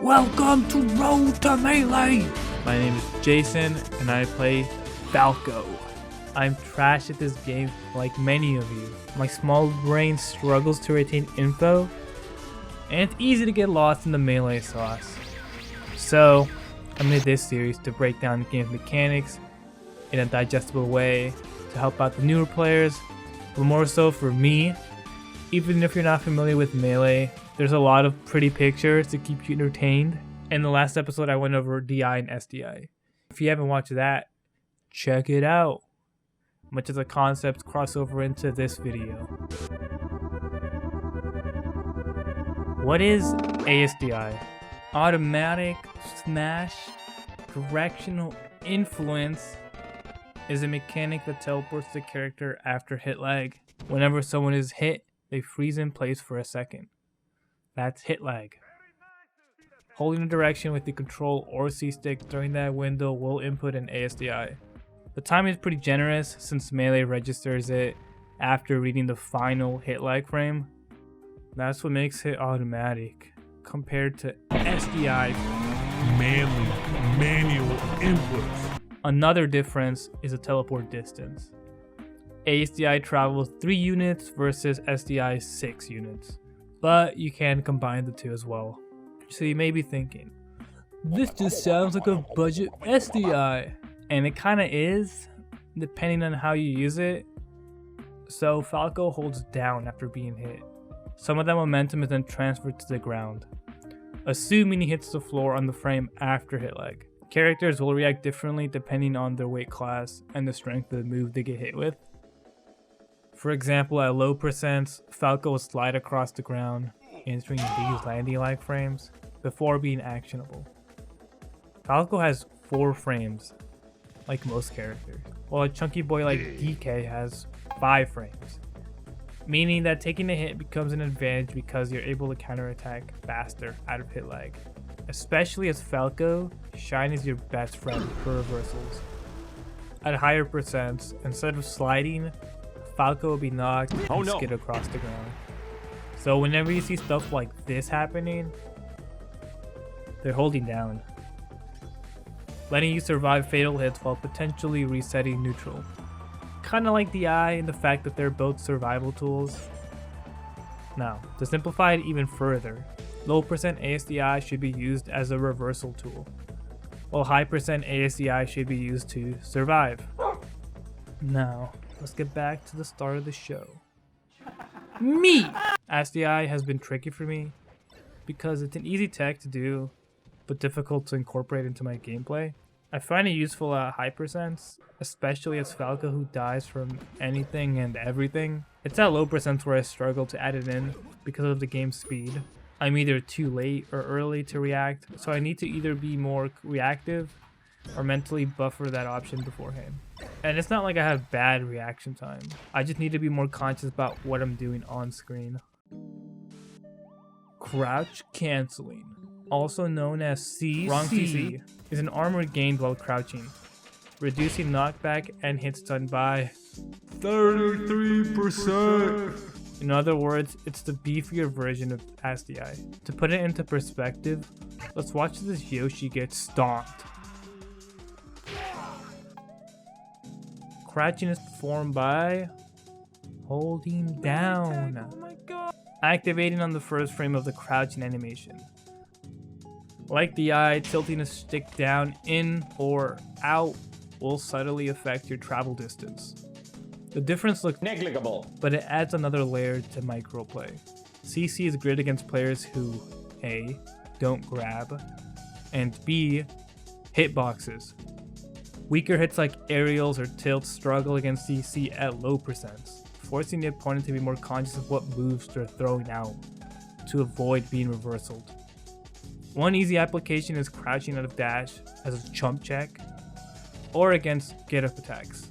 Welcome to Road to Melee! My name is Jason and I play Falco. I'm trash at this game like many of you. My small brain struggles to retain info and it's easy to get lost in the melee sauce. So, I made this series to break down game mechanics in a digestible way to help out the newer players, but more so for me. Even if you're not familiar with Melee, there's a lot of pretty pictures to keep you entertained. In the last episode, I went over DI and SDI. If you haven't watched that, check it out. Much of the concepts cross over into this video. What is ASDI? Automatic Smash Directional Influence is a mechanic that teleports the character after hit lag. Whenever someone is hit, they freeze in place for a second. That's hit lag. Holding a direction with the control or C-stick during that window will input an ASDI. The timing is pretty generous since Melee registers it after reading the final hit lag frame. That's what makes it automatic compared to SDI manual inputs. Another difference is the teleport distance. ASDI travels 3 units versus SDI 6 units, but you can combine the two as well. So you may be thinking, this just sounds like a budget SDI, and it kinda is, depending on how you use it. So Falco holds down after being hit. Some of that momentum is then transferred to the ground, assuming he hits the floor on the frame after hit lag. Characters will react differently depending on their weight class and the strength of the move they get hit with. For example, at low percents, Falco will slide across the ground, entering these landing lag frames before being actionable. Falco has 4 frames, like most characters, while a chunky boy like DK has 5 frames, meaning that taking a hit becomes an advantage because you're able to counterattack faster out of hit lag. Especially as Falco, Shine is your best friend for reversals. At higher percents, instead of sliding, Falco will be knocked and skid across the ground. So whenever you see stuff like this happening, they're holding down, letting you survive fatal hits while potentially resetting neutral. Kinda like DI in the fact that they're both survival tools. Now, to simplify it even further, low percent ASDI should be used as a reversal tool, while high percent ASDI should be used to survive. Now, let's get back to the start of the show. Me! SDI has been tricky for me because it's an easy tech to do, but difficult to incorporate into my gameplay. I find it useful at high percents, especially as Falco who dies from anything and everything. It's at low percents where I struggle to add it in because of the game's speed. I'm either too late or early to react, so I need to either be more reactive or mentally buffer that option beforehand. And it's not like I have bad reaction time. I just need to be more conscious about what I'm doing on screen. Crouch Canceling, also known as CC, is an armor gained while crouching, reducing knockback and hit stun by 33%. In other words, it's the beefier version of ASDI. To put it into perspective, let's watch this Yoshi get stomped. Crouching is performed by holding down, activating on the first frame of the crouching animation. Like the eye, tilting a stick down in or out will subtly affect your travel distance. The difference looks negligible, but it adds another layer to microplay. CC is great against players who A, don't grab, and B, hit boxes. Weaker hits like aerials or tilts struggle against CC at low percents, forcing the opponent to be more conscious of what moves they're throwing out to avoid being reversaled. One easy application is crouching out of dash as a chump check, or against get up attacks.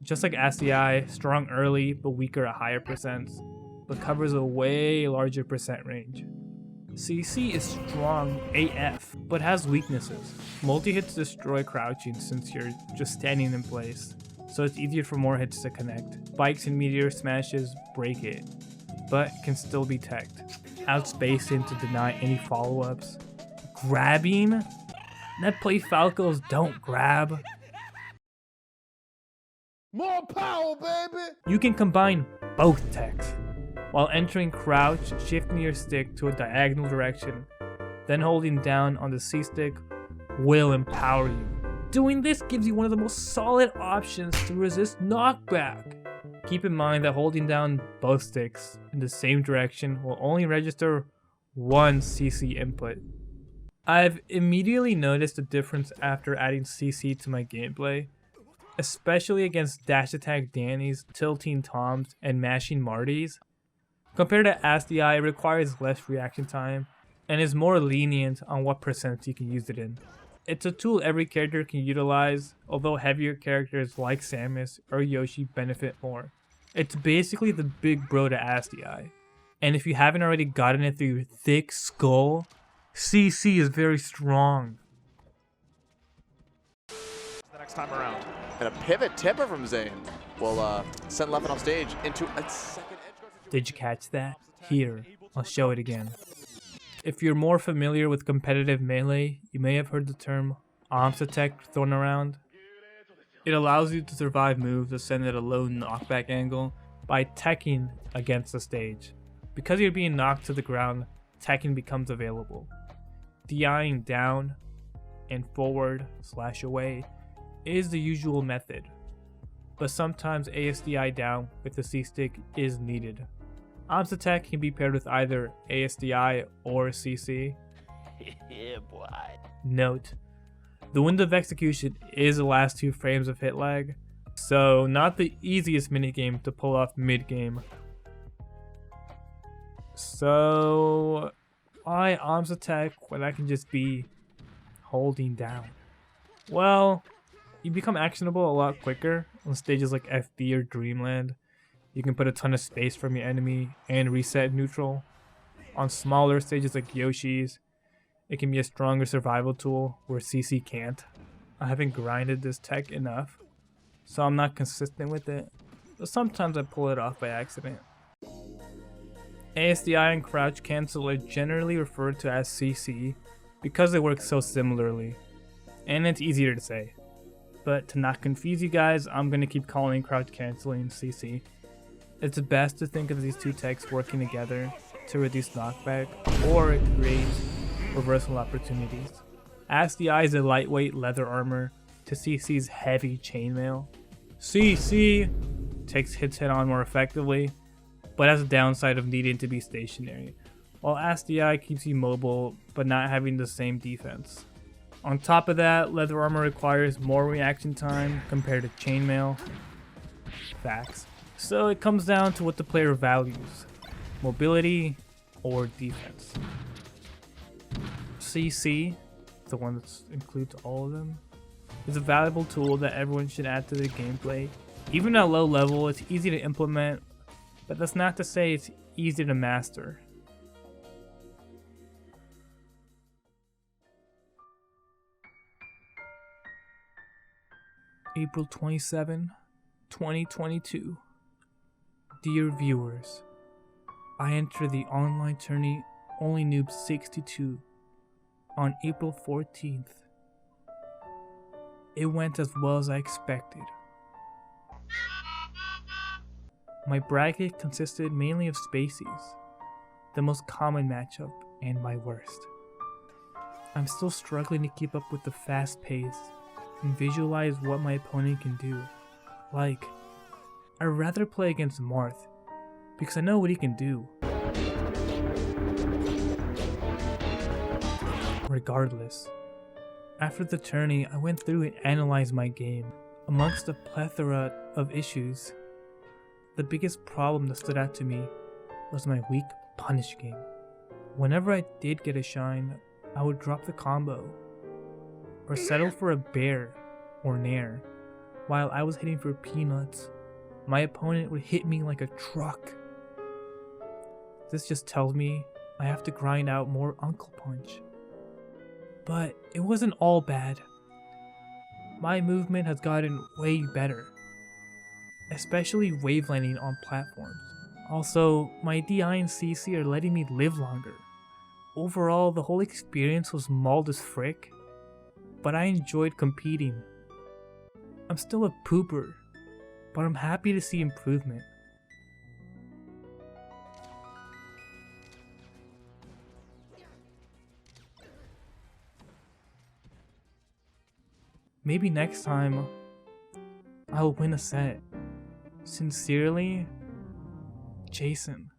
Just like SDI, strong early but weaker at higher percents, but covers a way larger percent range. CC is strong AF, but has weaknesses. Multi-hits destroy crouching since you're just standing in place, so it's easier for more hits to connect. Spikes and meteor smashes break it, but can still be teched. outspacing to deny any follow-ups, grabbing. Net play Falcos don't grab. More power, baby! You can combine both techs. While entering crouch, shifting your stick to a diagonal direction, then holding down on the C stick will empower you. Doing this gives you one of the most solid options to resist knockback. Keep in mind that holding down both sticks in the same direction will only register one CC input. I've immediately noticed a difference after adding CC to my gameplay, especially against dash attack Danny's, tilting Toms, and mashing Marty's. Compared to ASDI, it requires less reaction time and is more lenient on what percent you can use it in. It's a tool every character can utilize, although heavier characters like Samus or Yoshi benefit more. It's basically the big bro to ASDI, and if you haven't already gotten it through your thick skull, CC is very strong. The next time around. And a pivot tipper from Zane will send Leffen off stage into a second edge guard. Did you catch that? Here, I'll show it again. If you're more familiar with competitive melee, you may have heard the term AMSA tech thrown around. It allows you to survive moves that send at a low knockback angle by teching against the stage. Because you're being knocked to the ground, teching becomes available. DIing down and forward/away is the usual method, but sometimes ASDI down with the C-stick is needed. AMSA tech can be paired with either ASDI or CC. Yeah, boy. Note, the window of execution is the last 2 frames of hit lag, so not the easiest minigame to pull off mid-game. So why AMSA tech when I can just be holding down? Well, you become actionable a lot quicker on stages like FB or Dreamland. You can put a ton of space from your enemy and reset neutral. On smaller stages like Yoshi's, it can be a stronger survival tool where CC can't. I haven't grinded this tech enough, so I'm not consistent with it, but sometimes I pull it off by accident. ASDI and Crouch Cancel are generally referred to as CC because they work so similarly, and it's easier to say. But to not confuse you guys, I'm going to keep calling Crouch Canceling CC. It's best to think of these 2 techs working together to reduce knockback or create reversal opportunities. ASDI is a lightweight leather armor to CC's heavy chainmail. CC takes hits head on more effectively, but has a downside of needing to be stationary, while ASDI keeps you mobile but not having the same defense. On top of that, leather armor requires more reaction time compared to chainmail. Facts. So it comes down to what the player values, mobility or defense. CC, the one that includes all of them, is a valuable tool that everyone should add to their gameplay. Even at low level, it's easy to implement, but that's not to say it's easy to master. April 27, 2022. Dear viewers, I entered the online tourney Only Noob 62 on April 14th. It went as well as I expected. My bracket consisted mainly of Spaceys, the most common matchup and my worst. I'm still struggling to keep up with the fast pace and visualize what my opponent can do. Like, I'd rather play against Marth, because I know what he can do. Regardless, after the tourney, I went through and analyzed my game. Amongst a plethora of issues, the biggest problem that stood out to me was my weak punish game. Whenever I did get a shine, I would drop the combo, or settle for a bear or nair. While I was hitting for peanuts, my opponent would hit me like a truck. This just tells me I have to grind out more Uncle Punch. But it wasn't all bad. My movement has gotten way better, especially wave landing on platforms. Also, my DI and CC are letting me live longer. Overall, the whole experience was mauled as frick, but I enjoyed competing. I'm still a pooper, but I'm happy to see improvement. Maybe next time, I'll win a set. Sincerely, Jason.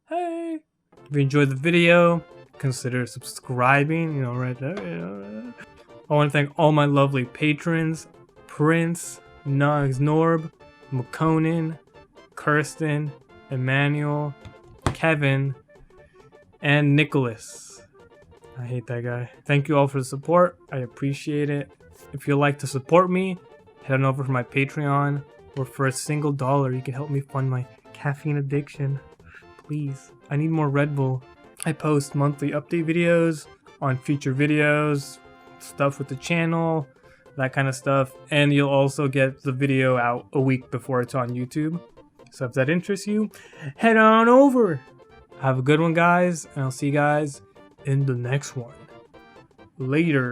Hey! If you enjoyed the video, consider subscribing, right there. I want to thank all my lovely patrons: Prince, Nugs Norb, McConan, Kirsten, Emmanuel, Kevin, and Nicholas. I hate that guy. Thank you all for the support. I appreciate it. If you'd like to support me, head on over to my Patreon, where for a single $1 you can help me fund my caffeine addiction. Please. I need more Red Bull. I post monthly update videos on future videos, stuff with the channel, that kind of stuff. And you'll also get the video out a week before it's on YouTube. So if that interests you, head on over. Have a good one, guys, and I'll see you guys in the next one. Later.